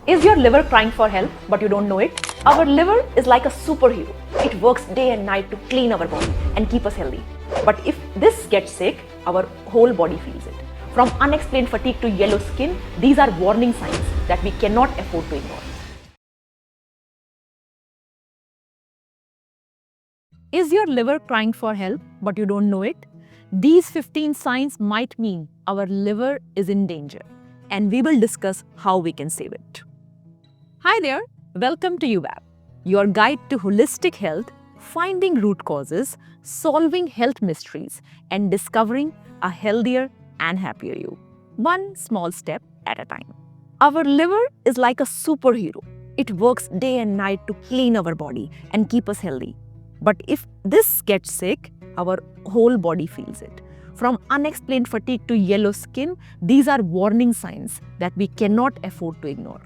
Is your liver crying for help but you don't know it? Our liver is like a superhero. It works day and night to clean our body and keep us healthy. But if this gets sick, our whole body feels it. From unexplained fatigue to yellow skin, these are warning signs that we cannot afford to ignore. Is your liver crying for help but you don't know it? These 15 signs might mean our liver is in danger, and we will discuss how we can save it. Hi there, welcome to UVAP, your guide to holistic health, finding root causes, solving health mysteries, and discovering a healthier and happier you. One small step at a time. Our liver is like a superhero. It works day and night to clean our body and keep us healthy. But if this gets sick, our whole body feels it. From unexplained fatigue to yellow skin, these are warning signs that we cannot afford to ignore.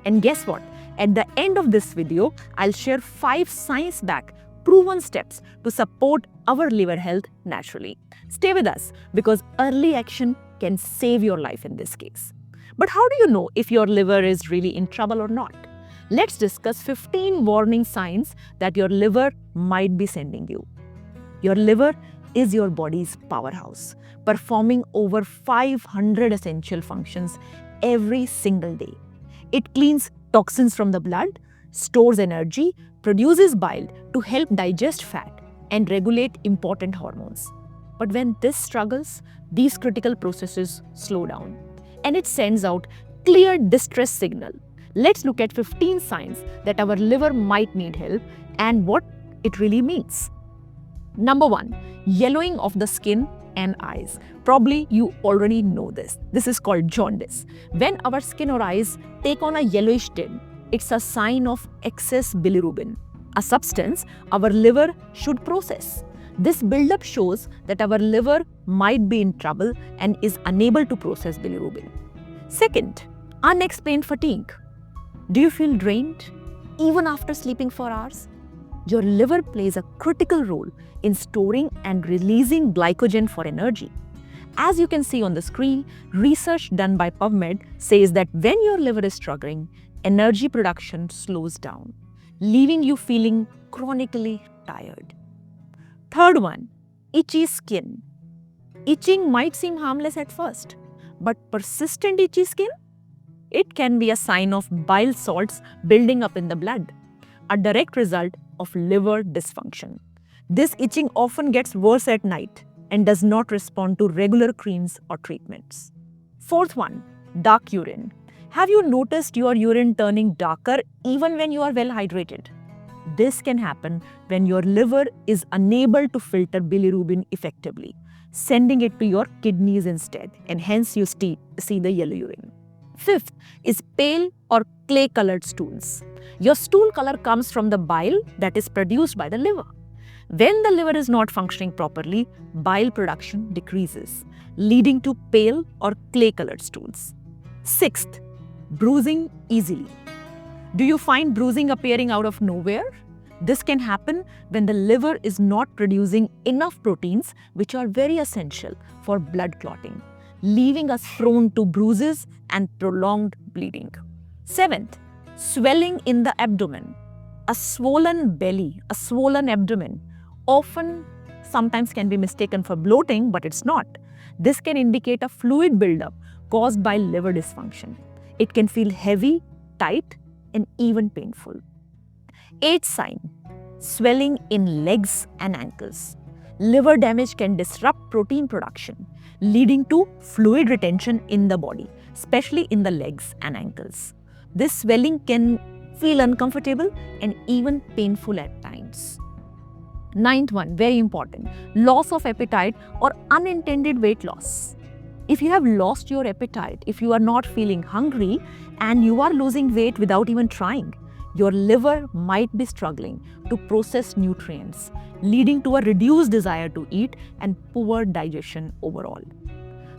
And guess what? At the end of this video, I'll share 5 science-backed, proven steps to support our liver health naturally. Stay with us because early action can save your life in this case. But how do you know if your liver is really in trouble or not? Let's discuss 15 warning signs that your liver might be sending you. Your liver is your body's powerhouse, performing over 500 essential functions every single day. It cleans toxins from the blood, stores energy, produces bile to help digest fat, and regulate important hormones. But when this struggles, these critical processes slow down, and it sends out clear distress signal. Let's look at 15 signs that our liver might need help and what it really means. Number 1, yellowing of the skin and eyes. Probably you already know this. This is called jaundice. When our skin or eyes take on a yellowish tint, it's a sign of excess bilirubin, a substance our liver should process. This buildup shows that our liver might be in trouble and is unable to process bilirubin. Second, unexplained fatigue. Do you feel drained even after sleeping for hours? Your liver plays a critical role in storing and releasing glycogen for energy. As you can see on the screen, research done by PubMed says that when your liver is struggling, energy production slows down, leaving you feeling chronically tired. Third one, itchy skin. Itching might seem harmless at first, but persistent itchy skin? It can be a sign of bile salts building up in the blood, a direct result of liver dysfunction. This itching often gets worse at night and does not respond to regular creams or treatments. Fourth one, dark urine. Have you noticed your urine turning darker even when you are well hydrated? This can happen when your liver is unable to filter bilirubin effectively, sending it to your kidneys instead, and hence you see the yellow urine. Fifth is pale or clay-colored stools. Your stool color comes from the bile that is produced by the liver. When the liver is not functioning properly, bile production decreases, leading to pale or clay-colored stools. Sixth, bruising easily. Do you find bruising appearing out of nowhere? This can happen when the liver is not producing enough proteins, which are very essential for blood clotting, leaving us prone to bruises and prolonged bleeding. Seventh, swelling in the abdomen. A swollen belly, a swollen abdomen sometimes can be mistaken for bloating, but it's not. This can indicate a fluid buildup caused by liver dysfunction. It can feel heavy, tight, and even painful. Eighth sign, swelling in legs and ankles. Liver damage can disrupt protein production, leading to fluid retention in the body, especially in the legs and ankles. This swelling can feel uncomfortable and even painful at times. Ninth one, very important, loss of appetite or unintended weight loss. If you have lost your appetite, if you are not feeling hungry and you are losing weight without even trying, your liver might be struggling to process nutrients, leading to a reduced desire to eat and poor digestion overall.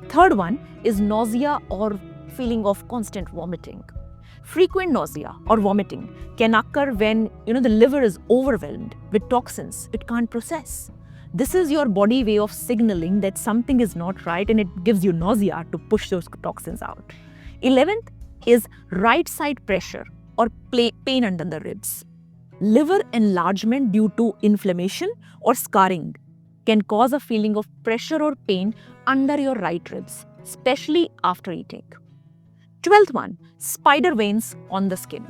Third one is nausea or feeling of constant vomiting. Frequent nausea or vomiting can occur when the liver is overwhelmed with toxins it can't process. This is your body way of signaling that something is not right, and it gives you nausea to push those toxins out. 11th, is right side pressure or pain under the ribs. Liver enlargement due to inflammation or scarring can cause a feeling of pressure or pain under your right ribs, especially after eating. 12th one, spider veins on the skin.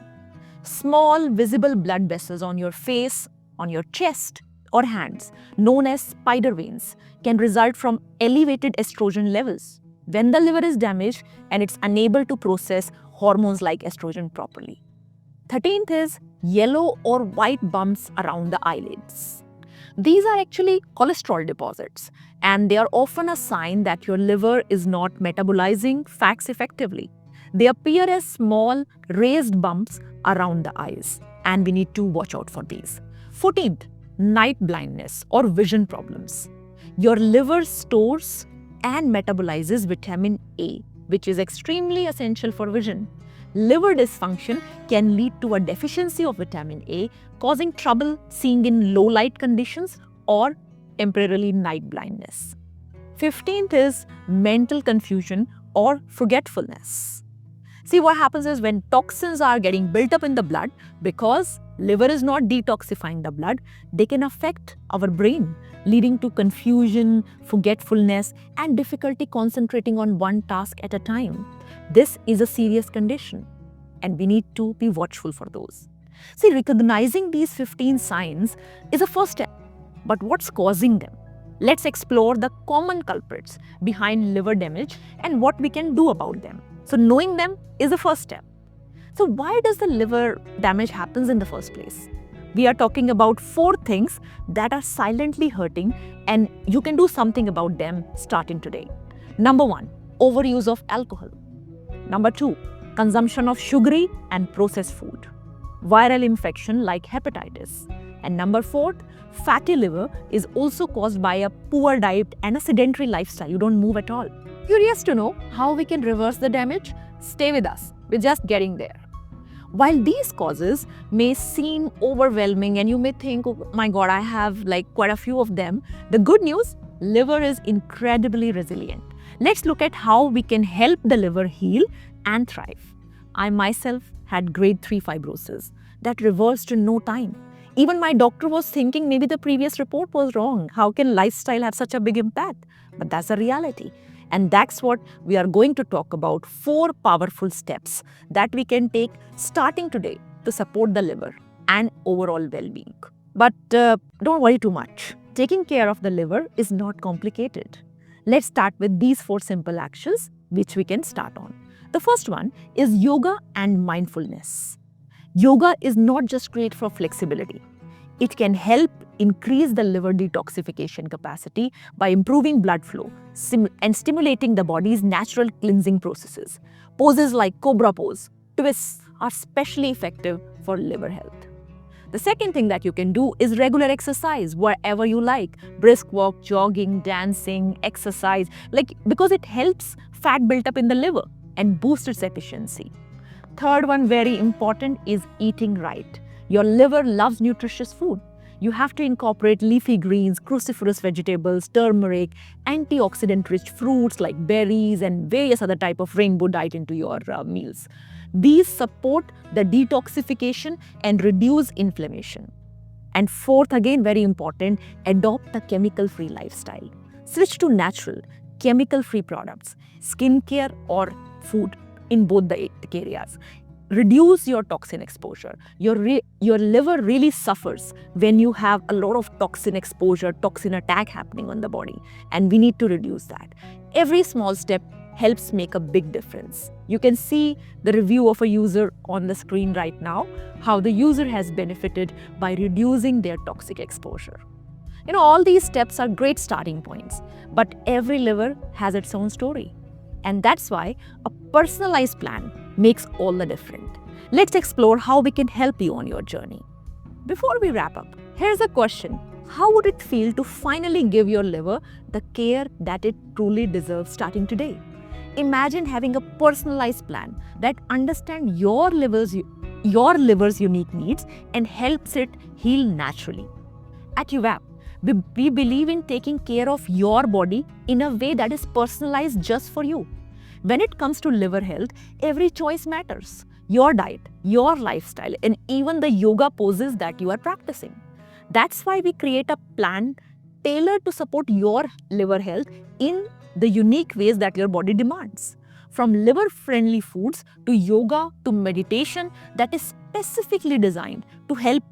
Small visible blood vessels on your face, on your chest or hands, known as spider veins, can result from elevated estrogen levels when the liver is damaged and it's unable to process hormones like estrogen properly. 13th is yellow or white bumps around the eyelids. These are actually cholesterol deposits, and they are often a sign that your liver is not metabolizing fats effectively. They appear as small raised bumps around the eyes, and we need to watch out for these. 14th, night blindness or vision problems. Your liver stores and metabolizes vitamin A, which is extremely essential for vision. Liver dysfunction can lead to a deficiency of vitamin A, causing trouble seeing in low light conditions or temporarily night blindness. 15th is mental confusion or forgetfulness. See, what happens is when toxins are getting built up in the blood, because liver is not detoxifying the blood, they can affect our brain, leading to confusion, forgetfulness, and difficulty concentrating on one task at a time. This is a serious condition, and we need to be watchful for those. See, recognizing these 15 signs is a first step, but what's causing them? Let's explore the common culprits behind liver damage and what we can do about them. So knowing them is the first step. So why does the liver damage happens in the first place? We are talking about 4 things that are silently hurting, and you can do something about them starting today. Number 1, overuse of alcohol. Number 2, consumption of sugary and processed food. Viral infection like hepatitis. And number 4, fatty liver is also caused by a poor diet and a sedentary lifestyle. You don't move at all. Curious to know how we can reverse the damage? Stay with us. We're just getting there. While these causes may seem overwhelming and you may think, oh my God, I have like quite a few of them, the good news, liver is incredibly resilient. Let's look at how we can help the liver heal and thrive. I myself had grade 3 fibrosis that reversed in no time. Even my doctor was thinking maybe the previous report was wrong. How can lifestyle have such a big impact? But that's a reality. And that's what we are going to talk about, 4 powerful steps that we can take starting today to support the liver and overall well-being. But don't worry too much. Taking care of the liver is not complicated. Let's start with these 4 simple actions which we can start on. The first one is yoga and mindfulness. Yoga is not just great for flexibility. It can help increase the liver detoxification capacity by improving blood flow and stimulating the body's natural cleansing processes. Poses like cobra pose, twists are especially effective for liver health. The second thing that you can do is regular exercise wherever you like. Brisk walk, jogging, dancing, exercise, because it helps fat built up in the liver and boosts its efficiency. Third one, very important, is eating right. Your liver loves nutritious food. You have to incorporate leafy greens, cruciferous vegetables, turmeric, antioxidant-rich fruits like berries and various other type of rainbow diet into your meals. These support the detoxification and reduce inflammation. And fourth, again very important, adopt a chemical-free lifestyle. Switch to natural, chemical-free products, skincare or food in both the areas. Reduce your toxin exposure. Your liver really suffers when you have a lot of toxin exposure, toxin attack happening on the body, and we need to reduce that. Every small step helps make a big difference. You can see the review of a user on the screen right now, how the user has benefited by reducing their toxic exposure. All these steps are great starting points, but every liver has its own story. And that's why a personalized plan makes all the difference. Let's explore how we can help you on your journey. Before we wrap up, here's a question. How would it feel to finally give your liver the care that it truly deserves starting today? Imagine having a personalized plan that understands your liver's unique needs and helps it heal naturally. At UVAP, we believe in taking care of your body in a way that is personalized just for you. When it comes to liver health, every choice matters. Your diet, your lifestyle, and even the yoga poses that you are practicing. That's why we create a plan tailored to support your liver health in the unique ways that your body demands. From liver-friendly foods to yoga to meditation that is specifically designed to help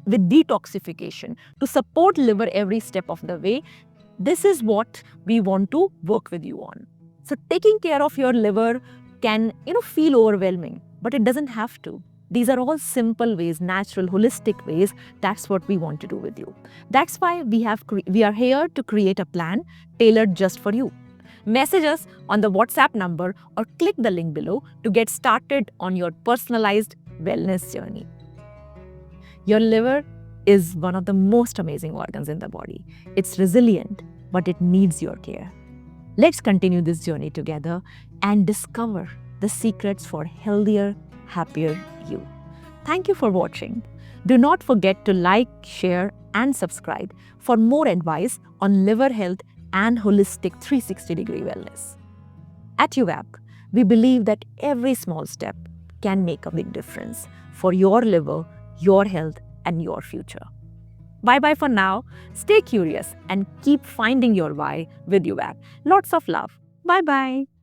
with detoxification, to support liver every step of the way, this is what we want to work with you on. So taking care of your liver can, feel overwhelming, but it doesn't have to. These are all simple ways, natural, holistic ways. That's what we want to do with you. That's why we are here to create a plan tailored just for you. Message us on the WhatsApp number or click the link below to get started on your personalized wellness journey. Your liver is one of the most amazing organs in the body. It's resilient, but it needs your care. Let's continue this journey together and discover the secrets for healthier, happier you. Thank you for watching. Do not forget to like, share, and subscribe for more advice on liver health and holistic 360-degree wellness. At UVAP, we believe that every small step can make a big difference for your liver, your health, and your future. Bye-bye for now. Stay curious and keep finding your why with UVAP. Lots of love. Bye-bye.